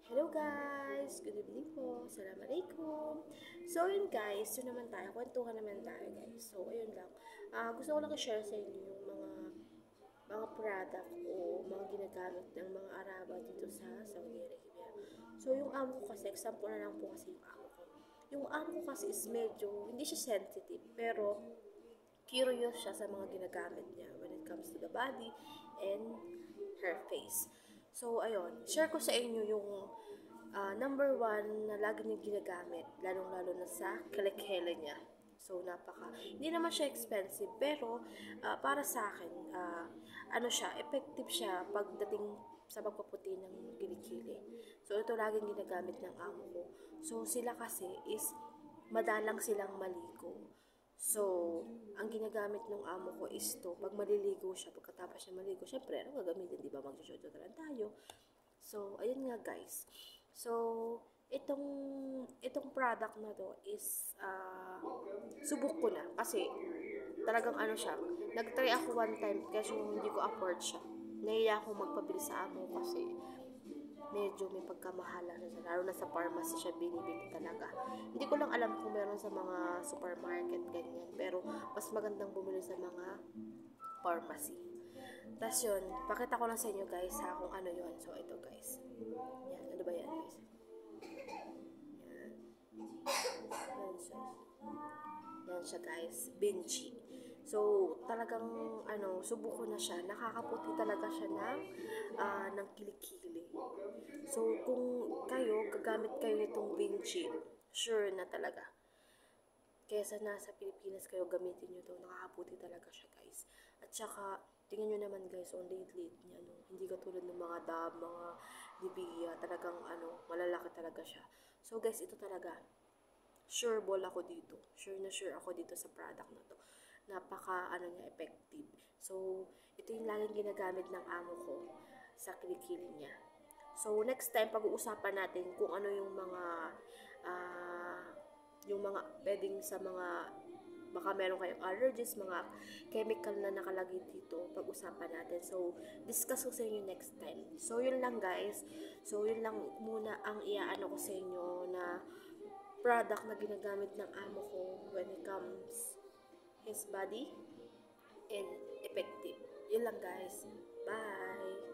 Hello guys! Good evening po. Assalamualaikum. So yun guys, yun naman tayo. Kwentuhan naman tayo guys. So ayun lang. Gusto ko lang i-share sa inyo yung mga product o mga ginagamit ng mga Araba dito sa Saudi Arabia. So yung amo ko kasi, example na lang po kasi yung amo ko. Yung amo ko kasi is medyo, hindi siya sensitive, pero curious siya sa mga ginagamit niya when it comes to the body and her face. So, ayun, share ko sa inyo yung number one na lagi niyang ginagamit, lalong-lalo na sa kilikele niya. So, hindi naman siya expensive, pero para sa akin, ano siya, effective siya pagdating sa pagpaputi ng kilikili. So, ito laging ginagamit ng amo ko. So, sila kasi is madalang silang maligo. So, ang ginagamit ng amo ko is to, pag maliligo siya, pagkatapos siya maligo, syempre, ano gagamitin, di ba? Mag-deodorant tayo. So, ayun nga guys. So, itong itong product na to is subok ko na kasi talagang ano siya. Nag-try ako one time kasi hindi ko afford siya. Nahiya ako magpabili sa amo kasi medyo may pagkamahalan na siya. Lalo na sa pharmacy siya binibili talaga. Hindi ko lang alam kung meron sa mga supermarket ganyan. Pero mas magandang bumili sa mga pharmacy. Tapos yun, pakita ko lang sa inyo guys ha kung ano yun. So ito guys. Yan, ano ba yan guys? Yan. Yan siya. Yan siya guys. Benchi. So, talagang subo ko na siya. Nakakaputi talaga siya ng kilikili. So, kung kayo, gagamit kayo nitong Vinci, sure na talaga. Kesa nasa Pilipinas kayo, gamitin nyo to. Nakakaputi talaga siya, guys. At saka, tingnan nyo naman, guys, on late niya, no? Hindi katulad ng mga Dab, mga Nivea, talagang, malalaki talaga siya. So, guys, ito talaga. Sure ball ako dito. Sure na sure ako dito sa product na to. Napaka, niya, effective. So, ito yung laging ginagamit ng amo ko sa kilikili niya. So, next time, pag-uusapan natin kung ano yung mga pwedeng sa mga, baka meron kayong allergies, mga chemical na nakalagay dito, pag-usapan natin. So, discuss ko sa inyo next time. So, yun lang guys. So, yun lang muna ang iaano ko sa inyo na product na ginagamit ng amo ko when it comes his body and effective. Yun lang guys. Bye!